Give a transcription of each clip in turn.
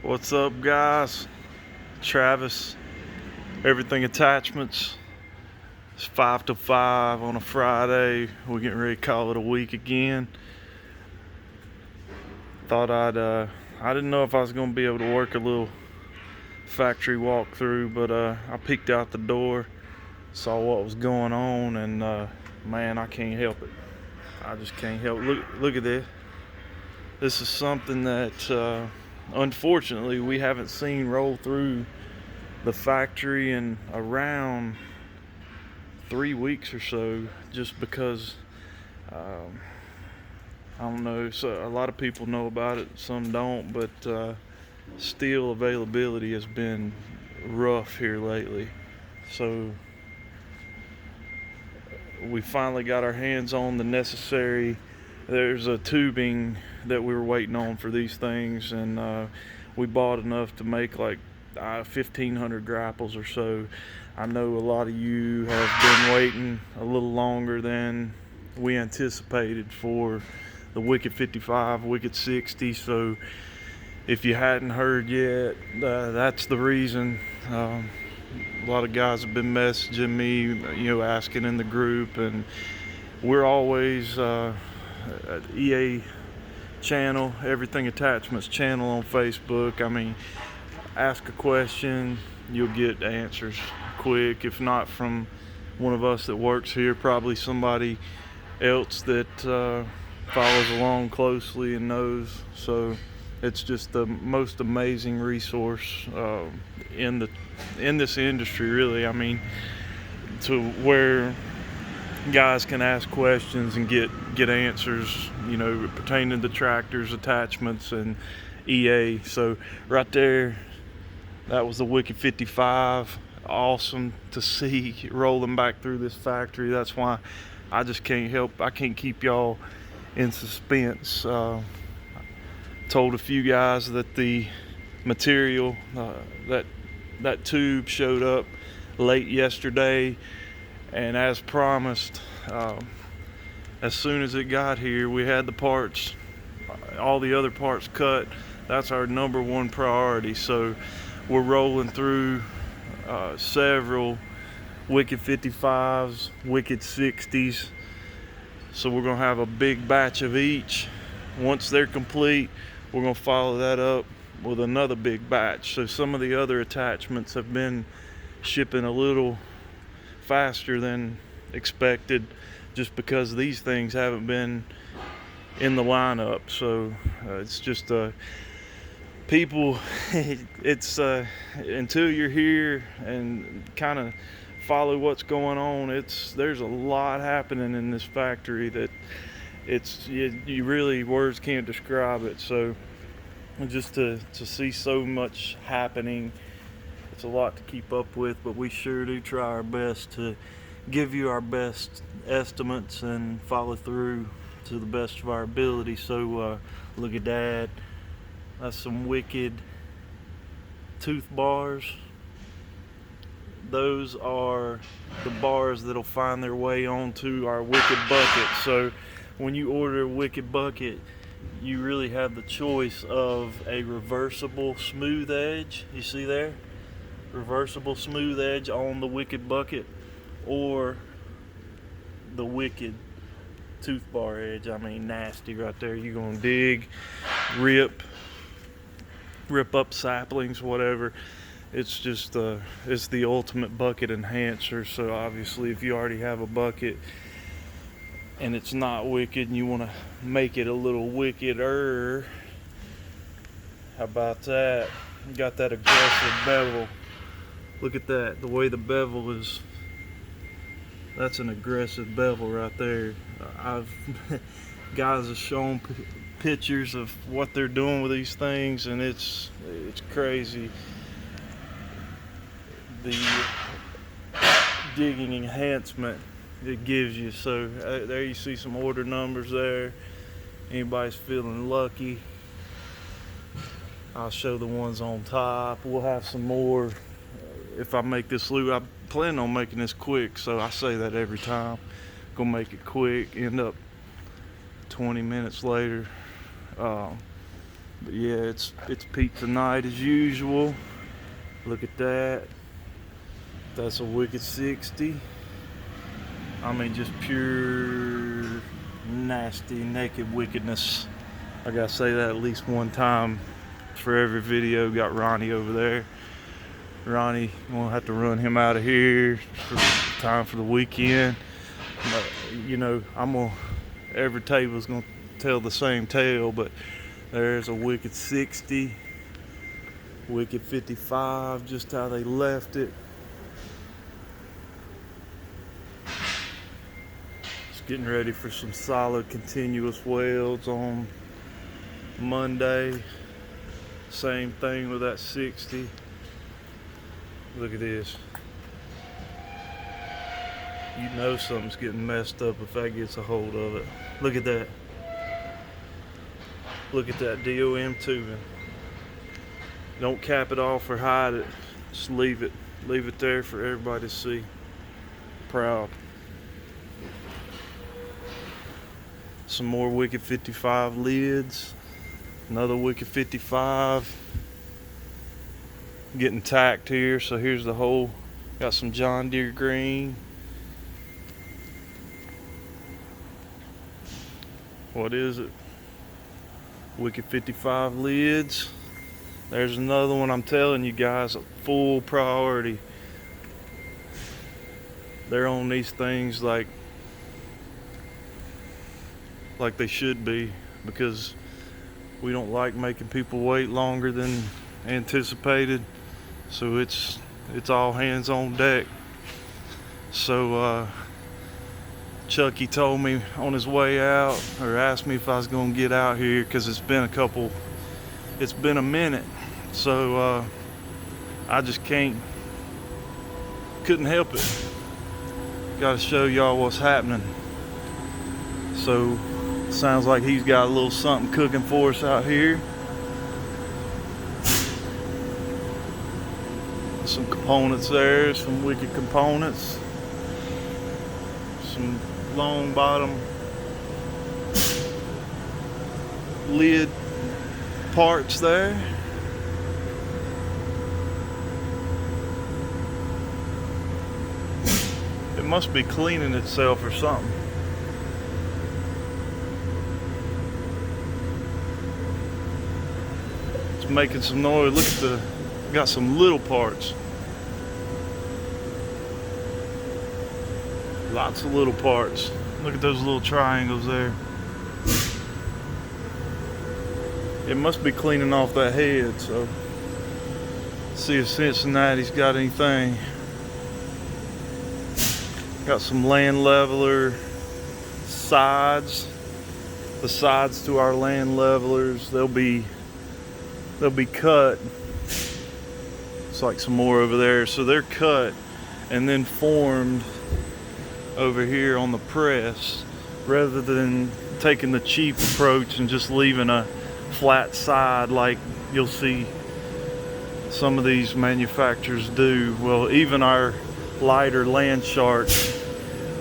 What's up, guys? Travis, Everything Attachments. It's 5 to 5 on a Friday. We're getting ready to call it a week again. I didn't know if I was going to be able to work a little factory walkthrough, but I peeked out the door, saw what was going on, and man, I can't help it. I just can't help it. Look at this. This is something that unfortunately we haven't seen roll through the factory in around 3 weeks or so, just because um, I don't know. So a lot of people know about it, some don't, but steel availability has been rough here lately. So we finally got our hands on the necessary. There's a tubing that we were waiting on for these things, and we bought enough to make like 1,500 grapples or so. I know a lot of you have been waiting a little longer than we anticipated for the Wicked 55, Wicked 60. So if you hadn't heard yet, that's the reason. A lot of guys have been messaging me, asking in the group, and we're always EA channel, Everything Attachments channel on Facebook. I mean, ask a question, you'll get answers quick. If not from one of us that works here, probably somebody else that follows along closely and knows. So it's just the most amazing resource in this industry, really. I mean, to where guys can ask questions and get answers, pertaining to tractors, attachments, and EA. So right there, that was the Wicked 55. Awesome to see rolling back through this factory. That's why I just can't help. I can't keep y'all in suspense. Told a few guys that the material, that tube showed up late yesterday, and as promised, as soon as it got here, we had the parts, all the other parts cut. That's our number one priority. So we're rolling through several Wicked 55s, Wicked 60s. So we're gonna have a big batch of each. Once they're complete, we're gonna follow that up with another big batch. So some of the other attachments have been shipping a little faster than expected, just because these things haven't been in the lineup. So it's just people it's until you're here and kind of follow what's going on, there's a lot happening in this factory that you really, words can't describe it. So just to see so much happening, it's a lot to keep up with, but we sure do try our best to give you our best estimates and follow through to the best of our ability. So look at that. That's some Wicked tooth bars. Those are the bars that'll find their way onto our Wicked bucket. So when you order a Wicked bucket, you really have the choice of a reversible smooth edge. You see there? Reversible smooth edge on the Wicked bucket, or the Wicked tooth bar edge. I mean, nasty right there. You're gonna dig, rip up saplings, whatever. It's just it's the ultimate bucket enhancer. So obviously, if you already have a bucket and it's not wicked and you want to make it a little wickeder, how about that? You got that aggressive bevel. Look at that, the way the bevel is. That's an aggressive bevel right there. Guys have shown pictures of what they're doing with these things, and it's crazy. The digging enhancement it gives you. So there you see some order numbers there. Anybody's feeling lucky, I'll show the ones on top. We'll have some more if I make this loop. I plan on making this quick, so I say that every time. Gonna make it quick, end up 20 minutes later. But yeah, it's pizza night as usual. Look at that. That's a wicked 60. I mean, just pure nasty, naked wickedness. I gotta say that at least one time for every video. Got Ronnie over there. Ronnie, we'll have to run him out of here for time for the weekend. But, you know, every table's gonna tell the same tale, but there's a wicked 60, wicked 55, just how they left it. Just getting ready for some solid continuous welds on Monday. Same thing with that 60. Look at this. You know something's getting messed up if that gets a hold of it. Look at that. Look at that DOM tubing. Don't cap it off or hide it. Just leave it. Leave it there for everybody to see. Proud. Some more wicked 55 lids. Another wicked 55. Getting tacked here, so here's the hole. Got some John Deere green. What is it? Wicked 55 lids. There's another one. I'm telling you guys, a full priority. They're on these things like they should be, because we don't like making people wait longer than anticipated. So it's all hands on deck. So Chucky told me on his way out, or asked me if I was gonna get out here, because it's been a minute. So I just couldn't help it. Gotta show y'all what's happening. So sounds like he's got a little something cooking for us out here. Some components there, some wicked components. Some long bottom lid parts there. It must be cleaning itself or something. It's making some noise. Look at got some little parts. Lots of little parts. Look at those little triangles there. It must be cleaning off that head, so see if Cincinnati's got anything. Got some land leveler sides. The sides to our land levelers, they'll be cut. It's like some more over there. So they're cut and then formed over here on the press, rather than taking the cheap approach and just leaving a flat side like you'll see some of these manufacturers do. Well, even our lighter land sharks,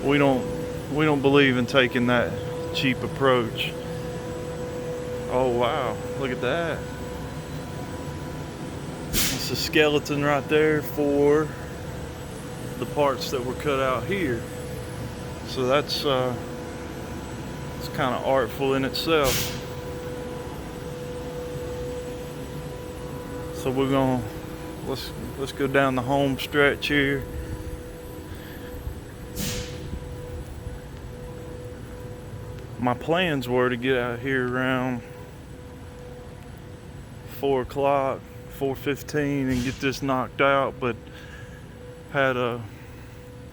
we don't believe in taking that cheap approach. Oh wow, look at that. It's a skeleton right there for the parts that were cut out here. So that's it's kind of artful in itself. So we're gonna let's go down the home stretch here. My plans were to get out here around 4 o'clock, 4:15, and get this knocked out, but had a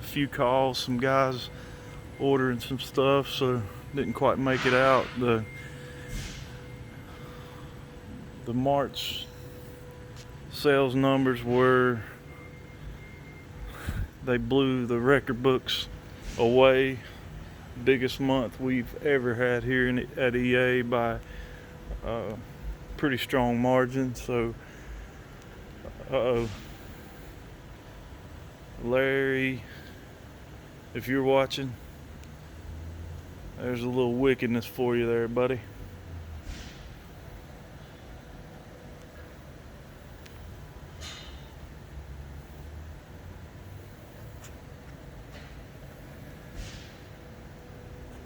few calls, some guys ordering some stuff, so didn't quite make it out. The March sales numbers they blew the record books away. Biggest month we've ever had here at EA by a pretty strong margin. So Larry, if you're watching, there's a little wickedness for you there, buddy.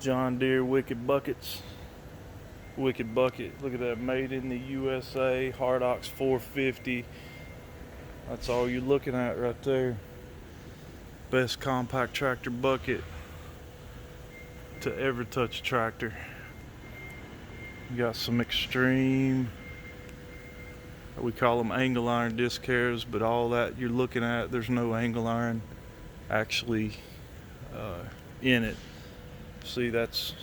John Deere Wicked Buckets. Wicked Bucket. Look at that. Made in the USA. Hardox 450. That's all you're looking at right there. Best compact tractor bucket to ever touch a tractor. You got some extreme, we call them angle iron disc hairs, but all that you're looking at, there's no angle iron actually in it. See, that's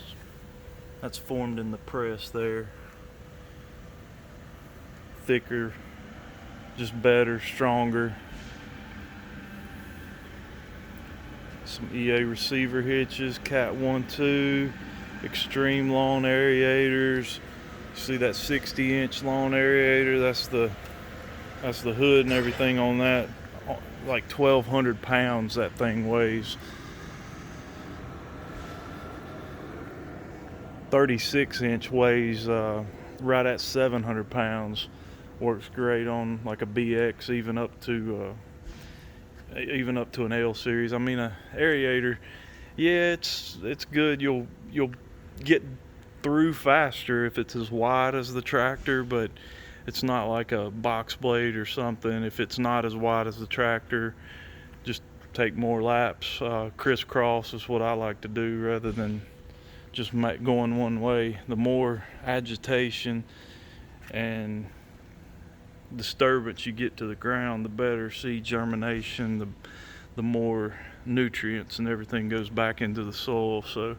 formed in the press there. Thicker, just better, stronger. Some EA receiver hitches, Cat 1-2, extreme lawn aerators. See that 60-inch lawn aerator? That's the hood and everything on that. Like 1,200 pounds that thing weighs. 36-inch weighs right at 700 pounds. Works great on like a BX, even up to an L series. I mean, a aerator, yeah, it's good. You'll get through faster if it's as wide as the tractor, but it's not like a box blade or something. If it's not as wide as the tractor, just take more laps. Crisscross is what I like to do rather than just going one way. The more agitation and disturbance you get to the ground, the better seed germination, the more nutrients and everything goes back into the soil. So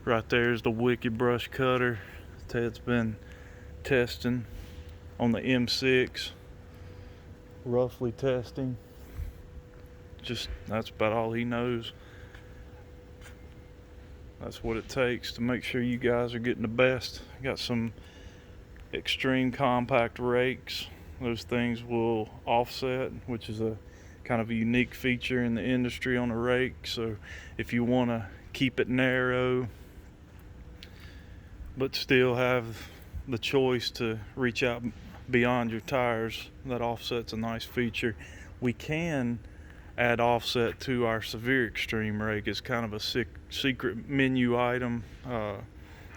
right there's the Wicked brush cutter Ted's been testing on the M6, roughly testing. Just that's about all he knows. That's what it takes to make sure you guys are getting the best. Got some extreme compact rakes. Those things will offset, which is a kind of a unique feature in the industry on a rake. So if you want to keep it narrow but still have the choice to reach out beyond your tires, that offset's a nice feature. We can add offset to our severe extreme rake. It's kind of a secret menu item,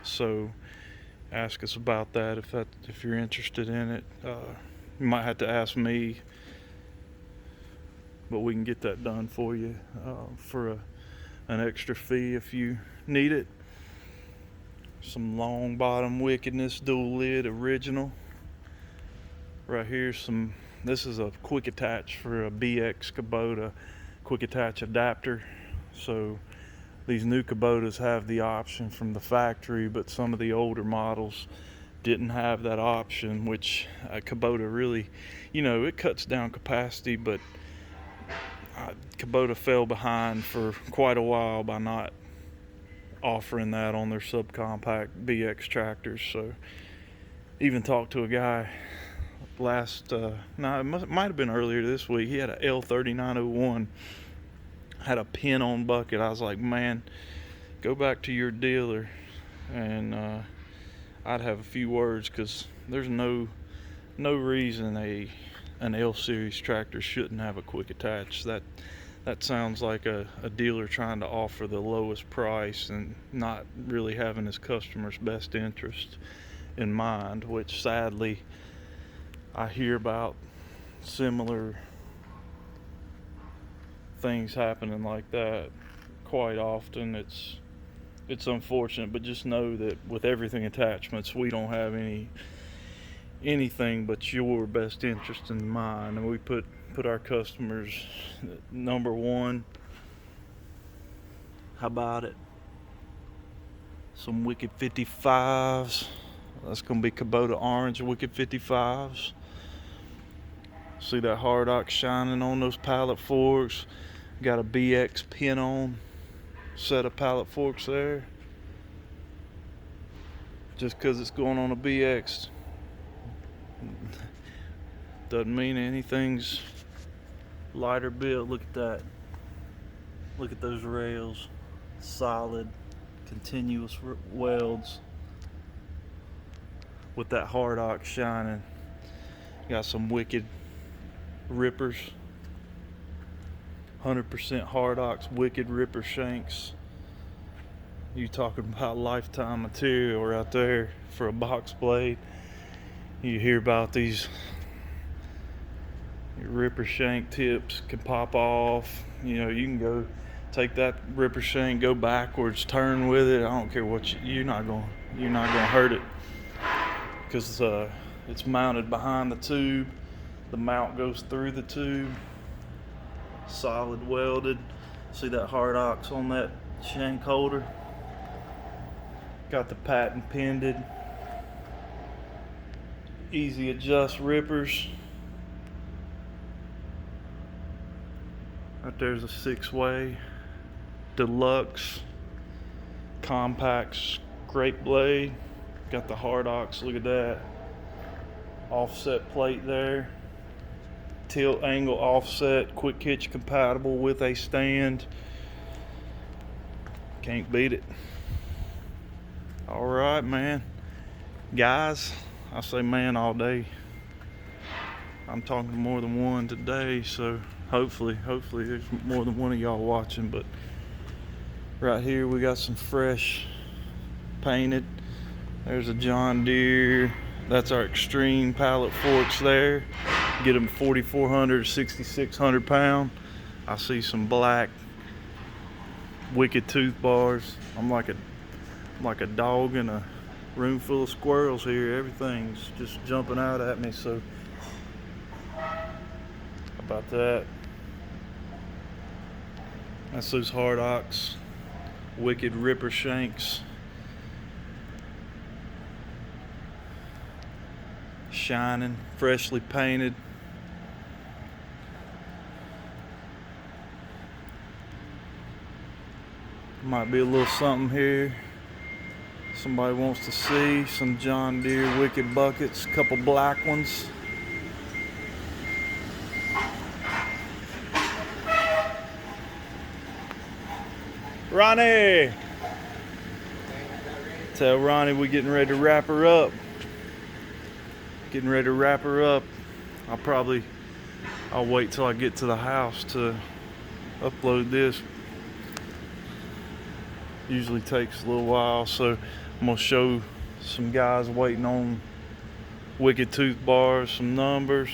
so ask us about that if you're interested in it. You might have to ask me, but we can get that done for you for an extra fee if you need it. Some long bottom wickedness, dual lid original. Right here, this is a quick attach for a BX Kubota quick attach adapter. So these new Kubotas have the option from the factory, but some of the older models didn't have that option, which Kubota really, it cuts down capacity, but Kubota fell behind for quite a while by not offering that on their subcompact BX tractors. So even talked to a guy it might have been earlier this week. He had a L3901, had a pin on bucket. I was like, man, go back to your dealer and I'd have a few words, because there's no reason an L series tractor shouldn't have a quick attach. That sounds like a dealer trying to offer the lowest price and not really having his customer's best interest in mind, which sadly I hear about similar things happening like that quite often. It's unfortunate, but just know that with everything attachments, we don't have anything but your best interest in mind, and we put our customers number one. How about it? Some Wicked 55s. That's gonna be Kubota orange Wicked 55s. See that Hardox shining on those pallet forks. Got a BX pin on set of pallet forks there. Just because it's going on a BX doesn't mean anything's lighter built. Look at that. Look at those rails. Solid, continuous welds with that Hardox shining. Got some Wicked rippers. 100% Hardox Wicked ripper shanks. You talking about lifetime material right there for a box blade. You hear about these ripper shank tips can pop off. You know, you can go take that ripper shank, go backwards, turn with it. I don't care what you're not gonna hurt it, because it's mounted behind the tube. The mount goes through the tube, solid welded. See that hard ox on that shank holder? Got the patent pended. Easy adjust rippers. Right there's a 6-way deluxe compact scrape blade. Got the hard ox, look at that. Offset plate there. Tilt angle offset, quick hitch compatible with a stand. Can't beat it. All right, man. Guys, I say man all day. I'm talking to more than one today, so hopefully there's more than one of y'all watching. But right here we got some fresh painted. There's a John Deere. That's our extreme pallet forks there. Get them 4,400, 6,600 pound. I see some black wicked tooth bars. I'm like a dog in a room full of squirrels here. Everything's just jumping out at me. So how about that? That's those hard ox wicked ripper shanks. Shining, freshly painted. Might be a little something here somebody wants to see. Some John Deere wicked buckets, couple black ones. Ronnie! Tell Ronnie we're getting ready to wrap her up. I'll wait till I get to the house to upload this. Usually takes a little while, so I'm gonna show some guys waiting on wicked tooth bars, some numbers.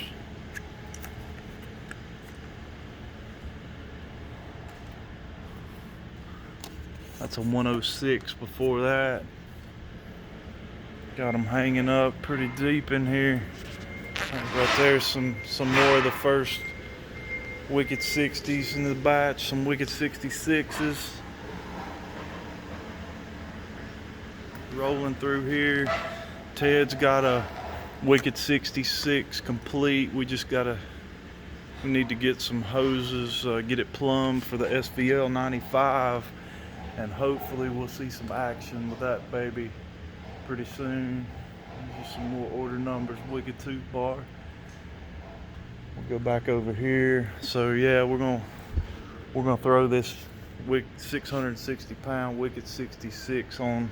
That's a 106 before that. Got them hanging up pretty deep in here. Right there's some more of the first wicked 60s in the batch, some wicked 66s. Rolling through here. Ted's got a wicked 66 complete. We need to get some hoses, get it plumbed for the SVL 95, and hopefully we'll see some action with that baby pretty soon. Just some more order numbers. Wicked tooth bar. We'll go back over here. So yeah, we're gonna throw this 660 pound wicked 66 on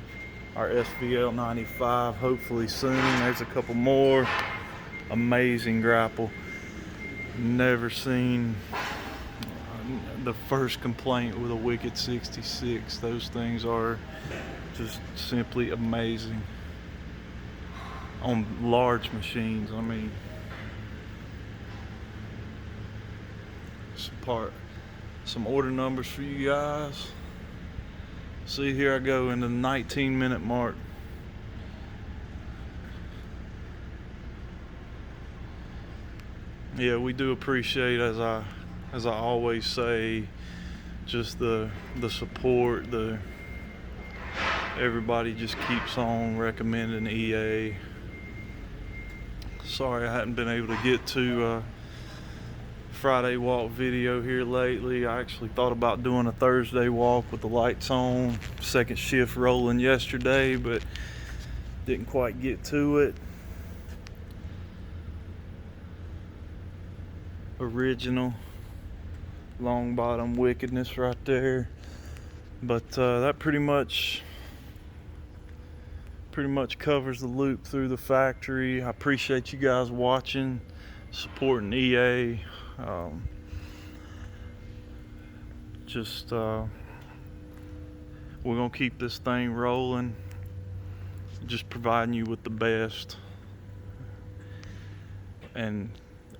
our SVL 95 hopefully soon. There's a couple more. Amazing grapple. Never seen the first complaint with a wicked 66. Those things are just simply amazing on large machines. I mean, some order numbers for you guys. See, here I go into the 19-minute mark. Yeah, we do appreciate, as I always say, just the support. Everybody just keeps on recommending EA. Sorry I hadn't been able to get to Friday walk video here lately. I actually thought about doing a Thursday walk with the lights on, second shift rolling yesterday, but didn't quite get to it. Original long bottom wickedness right there. But that pretty much covers the loop through the factory. I appreciate you guys watching, supporting EA. we're gonna keep this thing rolling, just providing you with the best. And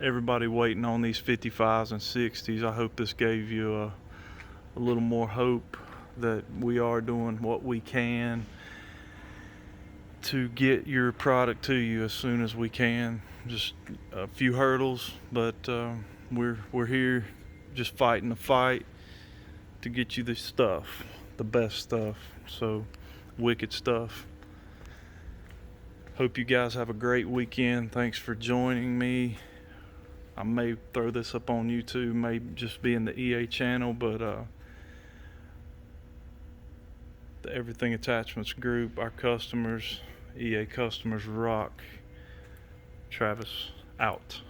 everybody waiting on these 55s and 60s, I hope this gave you a little more hope that we are doing what we can to get your product to you as soon as we can. Just a few hurdles, but we're here just fighting the fight to get you the stuff, the best stuff. So wicked stuff. Hope you guys have a great weekend. Thanks for joining me. I may throw this up on YouTube, may just be in the EA channel, but the Everything Attachments group, our customers, EA customers rock. Travis out.